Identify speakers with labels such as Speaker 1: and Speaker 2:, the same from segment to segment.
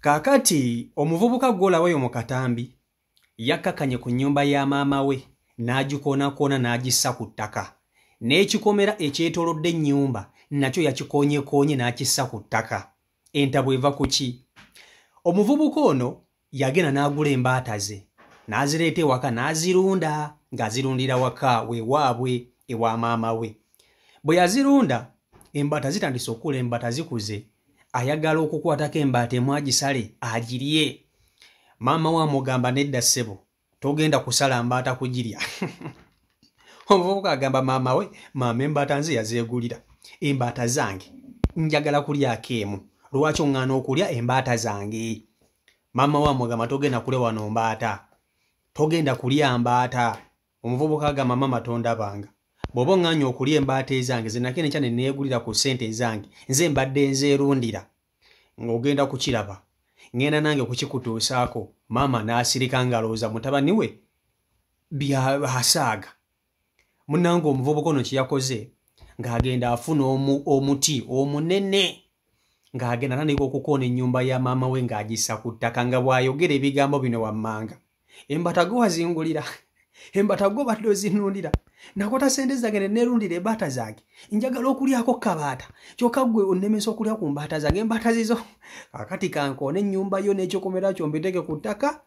Speaker 1: Kakati omuvubuka gw'olabayo mu katambi yakkakanye ku nnyumba ya maama we n'agikoonakona n'agissa ku ttaka. N'ekikomera ekyetoolodde ennyumba nakyo yakikoonyekoonye n'akissa ku ttaka. Entabwe eva ku ki? Omuvubuka ono yagenda n'agula embaata ze n'azireeta ewaka n'azirunda ng'azirundira waka weewaabwe ewa maama we. Bwe yazirunda embaata zitandise okukula, embaata zikuze, ayagala okukwatako embaata emu agisale agirye. Maama we amugamba nedda ssebo, togenda kusala mbaata kugirya. Omuvubuka agamba maama we, maama embaata nze yazeegulira, embaata zange njagala kulyako emu, lwaki oŋŋaana okulya embaata zange? Maama we amugamba togenda kulya wano mbaata, togenda kulya mbaata. Omuvubuka agamba maama tondabanga, bw'oba oŋŋaanya okulya embaata ezange ze nakene kyane neegulira ku ssente ezange nze mbadde nzeerundira, ng'ogenda kukiraba ngenda nange kukikutuusaako. Maama n'asirika ng'alowooza mutabani we byasaaga. Munnange omuvubuka ono kye yakoze ng'agenda afuna omuti omunene ng'agenda tandika okukoona ennyumba ya maama we ng'agissa ku ttaka, nga bw'ayogera ebigambo bino wammanga, embaata gwe wazingulira, embaata gwe badde ozinundira, nakota sente zange ne neerundira embaata zange, njagala okulyako kabaata, kyokka gwe onnemesa okulya ku mbaata zange, embaata zizo. Kakati kankoona ennyumba yo n'ekikomera kyo mbiteeke ku ttaka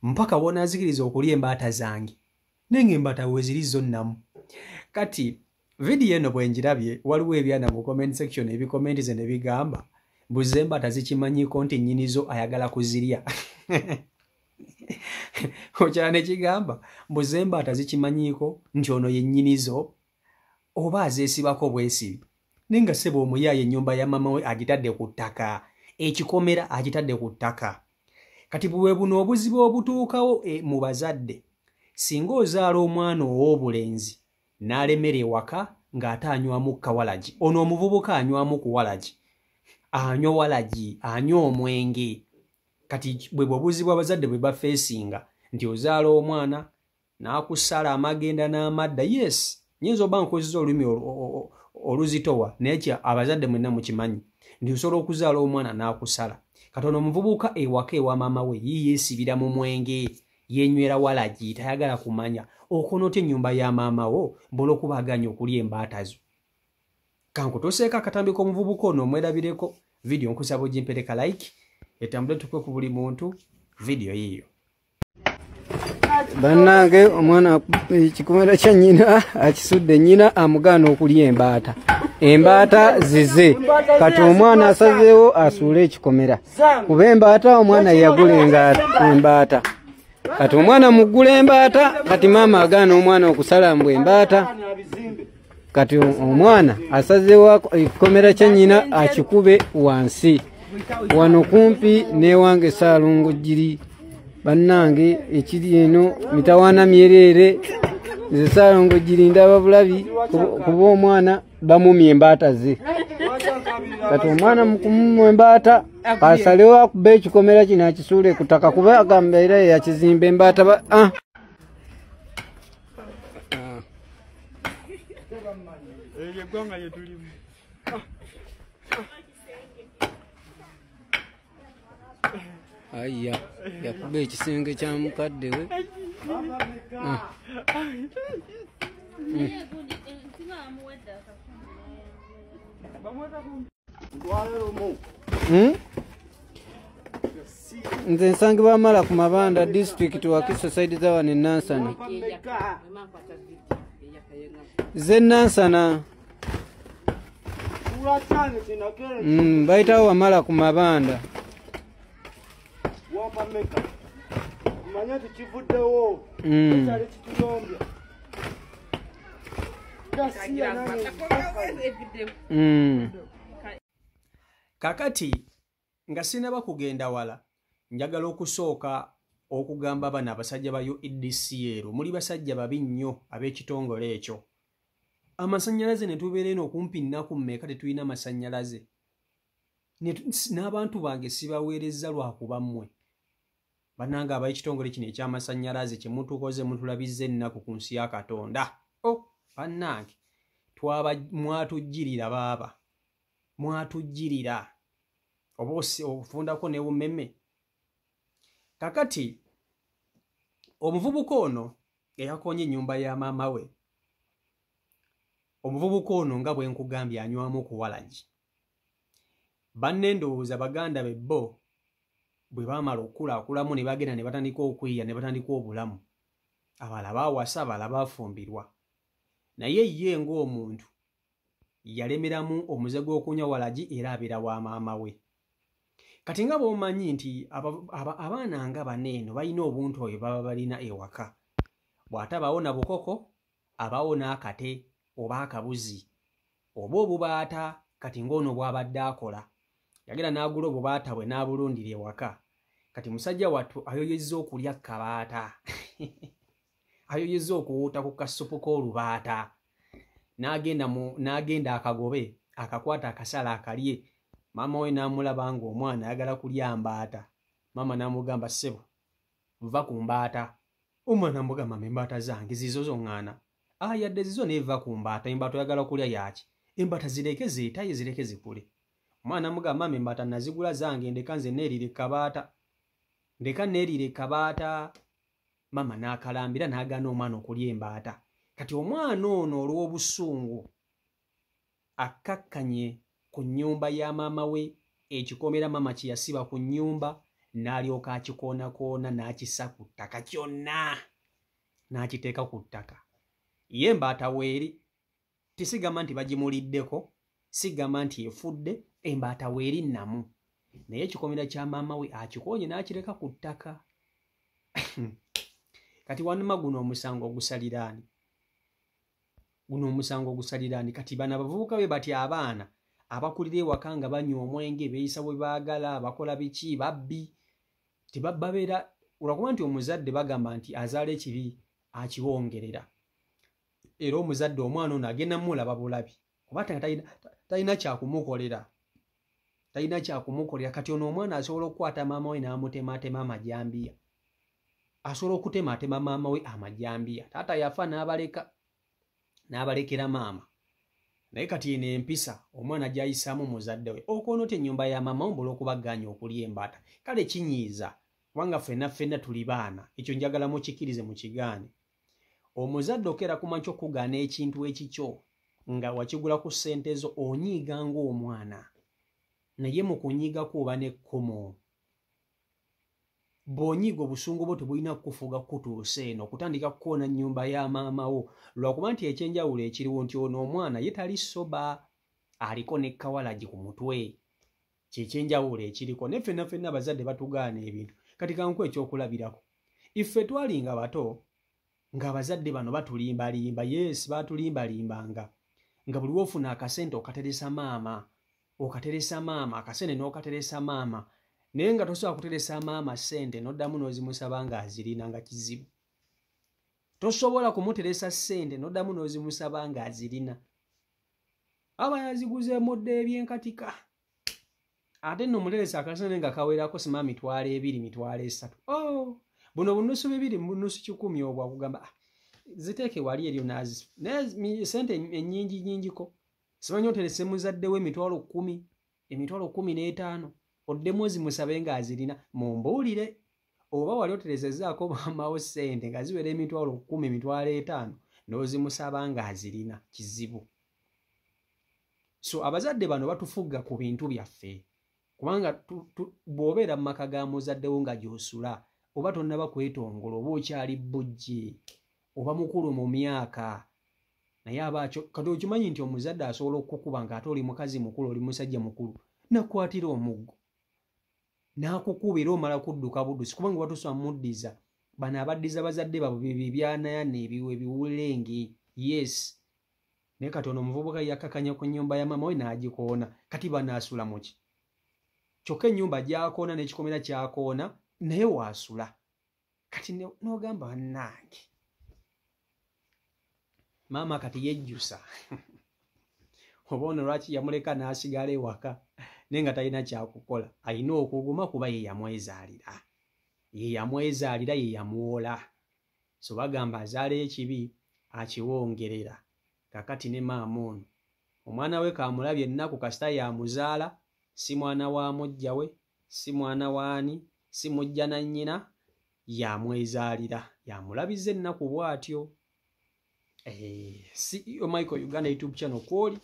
Speaker 1: mpaka bw'onaazikiriza okulya embaata zange, nenga embaata we ziri zonnamu. Kati vidiyo eno bwe njirabye waliwo ebyana mu comment section ebikomentize ne bigamba mbuze embaata zikimanyiiko nti nnyinizo ayagala kuzirya. Okyala ne kigamba mbuze embaata zikimanyiiko nti ono ye nnyinizo oba azeesibako bwesibi. Nenga ssebo omuyaaye ennyumba ya maama we agitadde ku ttaka, ekikomera agitadde ku ttaka. Kati bwe buno obuzibu obutuukawo mu bazadde, singa ozaala omwana ow'obulenzi n'alemera ewaka ng'ate anywamu kawalagi, ono omuvubuka anywamu ku walagi, anywa walagi, anywa omwenge. Kati bwe obuzibu abazadde bwe bafeesinga nti ozaala omwana n'akusala amagenda n'amadda, yes nyinza oba nkozesa olulimi oluzitowa naye kya abazadde mwenna mukimanyi nti osobola okuzaala omwana n'akusala. Kati ono omuvubuka ewaka ewa maama we yeesibira mu mwenge, yenywera walagi, tayagala kumanya okonoota ennyumba ya maama wo bw'olwokuba aganya okulya embaata zo. Kankutuuseeko akatambi k'omuvubuka ono omwerabireko. Vidiyo nkusaba ogimpereka like, etambule tukwe ku buli muntu. Vidiyo yiyo.
Speaker 2: Bannange omwana ekikomera kya nnyina akisudde, nnyina amugaana okulya embaata. Embaata zize. Kati omwana asazeewo asuule ekikomera. Kuba embaata omwana yagula embaata. Kati omwana mugula embaata, kati maama agaana omwana okusala mbwe embaata. Kati omwana asazeewo ekikomera kya nnyina akikube wansi. Wano kumpi n'ewange Ssaalongo Giri. Bannange ekiri eno mitawaana myerere, nze Ssaalongo Giri ndaba bulabi kuba omwana bamumya embaata ze. Kati omwana mukumumya embaata asalewo akuba ekikomera kino akisuule ku ttaka kuba agamba era yakizimba embaata Aya, yakuba ekisenge kya mukadde we. Nze nsangibwa Mala ku Mabanda district Wakiso side za wano Nansana. Ze Nansana. Bayitawo Wamala ku Mabanda.
Speaker 1: Kakati nga sinaba kugenda wala, njagala okusooka okugamba bano abasajja ba UEDCL muli basajja babi nnyo ab'ekitongole ekyo. Amasannyalaze ne tubeera eno okumpi nnaku mmeka tetulina masannyalaze. N'abantu bange sibaweerezza lwakuba mmwe. Bannange ab'ekitongole kino eky'amasannyalaze kye mutukoze mutulabizza ennaku ku nsi ya Katonda. Bannange mwatujjirira baaba. Mwatujjirira. obosi ofundako ne umeme. Kakati omuvubuka ono eyakonye ennyumba ya maama we, omuvubuka ono nga bwe nkugambye anywamu ku walagi. Banne ndowooza baganda be bo bwe baamala okulaakulamu ne bagenda ne batandika okwiya ne batandika obulamu. Abala baawasa, abala baafumbirwa. Naye ye ng'omuntu yalemeramu omuze gw'okunywa walagi era abeera wa maama we. Kati nga bw'omanyi nti abaana nga baneeno balina obuntu oyo baba balina ewaka. Bw'atabaawo na bukoko, abaawo n'akate oba akabuzi oba obubaata. Kati ng'ono bw'abadde akola yagenda n'agula obubaata bwe n'abulundira ewaka. Kati musajja wattu ayoyezza okulya kabaata ayoyezza okuwuuta ku kasupu k'olubaata, n'agenda akagobe akakwata akasala akalye. Maama we n'amulaba ng'omwana ayagala kulya mbaata. Maama n'amugamba, ssebo va ku mbaata. Omwana amugamba, embaata zange zizo zoŋŋaana. Yadde zizo neeva ku mbaata. Embaata oyagala kulya yaki? Embaata zireke zeetaye zireke zikule. Omwana amugamba, maama embaata nazigula zange, ndeka nze neerire kabaata. Ndeka neerire kabaata. Maama n'akalambira n'agaana omwana okulya embaata. Kati omwana ono olw'obusungu akakkanye ku nnyumba ya maama we, ekikomera maama kye yasiba ku nnyumba, n'alyoka akikoonakoona n'akissa ku ttaka kyonna, n'akiteeka ku ttaka. Ye embaata weeri, tisigamba nti bagimuliddeko, sigamba nti efudde, embaata weeri nnamu. Naye ekikomera kya maama we akikoonye n'akireka ku ttaka. Kati wannuma guno omusango ogusaliraani? Guno omusango ogusaliraani? Kati bano abavubuka be bati abaana abakulira ewaka nga banywa omwenge, beeyisa bwe baagala, bakola biki, babbi. Tebabeera olwakuba nti omuzadde bagamba nti azaala ekibi akiwongerera. Era omuzadde omwana ono agenda mulaba bulabi kuba talina kyakumukolera. Talina kyakumukolera. Kati ono omwana asobola okukwata maama we n'amutematema amajambiya. Asobola okutematema maama we amajambiya. Taata yafa n'abalekera maama. Naye kati eno empisa omwana gy'ayisaamu muzadde we. Okwonoota ennyumba ya maama ombola okubaganya okulya embaata. Kale kinyiiza kubanga ffenna tuli baana. Ekyo njagala mukikirize mukigaane. Omuzadde okeera ku makya okugaana ekintu ekikyo nga wakigula ku ssente zo, onyiiga ng'omwana. Naye mu kunyiigako oba n'ekkomo. Bw'onyiiga obusungu bwo tebulina kukufuga kutuuse eno okutandika kukoona nnyumba ya maama wo. Lwakuba nti ekyenjawulo ekiriwo nti ono omwana ye tali soba, aliko ne kawalagi ku mutwe. Kyekyenjawulo ekiriko. Ne ffenna abazadde batugaana ebintu. Kati kanku ekyokulabirako. Iffe twalinga bato ng'abazadde bano batulimbalimba. Yes, batulimbalimbanga. Nga buli wofuna akasente okateresa maama. Okateresa maama. Akasente n'okateresa maama. Naye nga tosobola kuteresa maama ssente n'oddamu n'ozimusaba ng'azirina nga kizibu. Tosobola kumuteresa ssente n'oddamu n'ozimusaba ng'azirina. Aba yaziguzeemu dda ebyenkatika. Ate nno omuteresa akasente nga kawerako sima 2,000, 3,000. Buno bunusu 200, bunusu 100 obwo akugamba ziteeke wali eryo naye sente ennyingiko. Simanyi oterese muzadde we 10,000, 15,000. Oddemu ozimusabe ng'azirina. Mumbuulire oba wali oteresezaako maamawo ssente nga ziwera 10,000, 15,000 n'ozimusaba ng'azirina. Kizibu. So abazadde bano batufuga ku bintu byaffe. Kubanga bw'obeera mu maka ga muzaddewo nga gy'osula, oba tonnaba kwetongola, oba okyali bujje, oba mukulu mu myaka. Naye abakyo kati okimanyi nti omuzadde asobola okukuba ng'ate oli mukazi mukulu, oli musajja mukulu, nakwatira omuggo. N'akukubira omala kudduka buddusi kubanga watusa muddiza. Bano abaddiza bazadde baabwe bibyanayana ebiwulenge. Yes. Naye kati ono omuvubuka yakakanya ku nnyumba ya maama we n'agikoona. Kati banaasula muki? Kyokka ennyumba gy'akoona n'ekikomera ky'akoona naye waasula. Kati n'ogamba bannange. Maama kati yejjusa. Oba ono lwaki yamuleka n'asigala ewaka naye nga talina kyakukola. Alina okuguma kuba ye yamwezaalira. Ye yamwezaalira, ye yamuwola. So bagamba azaala ekibi akiwongerera. Kakati ne maama ono omwana we kamulabye ennaku kasita yamuzaala si mwana wa mujjawe, si mwana waani, si mujja na nnyina, yamwezaalira, yamulabiza ennaku bw'atyo. CEO Michael Uganda YouTube channel kwoli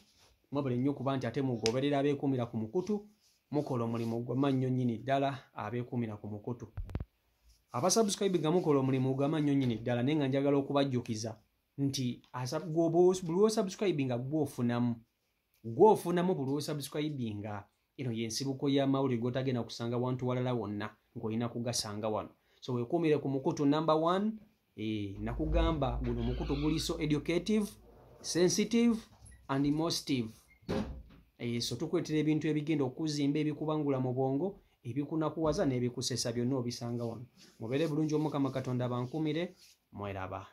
Speaker 1: mwabale nnyo kuba nti ate mugoberera abeekumira ku mukutu, mukola omulimu gw'amannyo nnyini ddala abeekumira ku mukutu. Abasubscribe nga mukola omulimu gw'amannyo nnyini ddala naye nga njagala okubajjukiza nti buli osubscribe nga gw'ofunamu buli osubscribe nga eno y'ensibuko y'amawulire g'otagenda kusanga wantu walala wonna ng'olina kugasanga wano. So weekuumire ku mukutu number 1. Nakugamba guno mukutu guli so educative, sensitive and emotive. So tukwetera ebintu ebigenda okuzimba ebikubangula mu bwongo, ebikunakuwaza n'ebikusesa byonna obisanga wano. Mubeere bulungi Omukama Katonda bankumire, mweraba.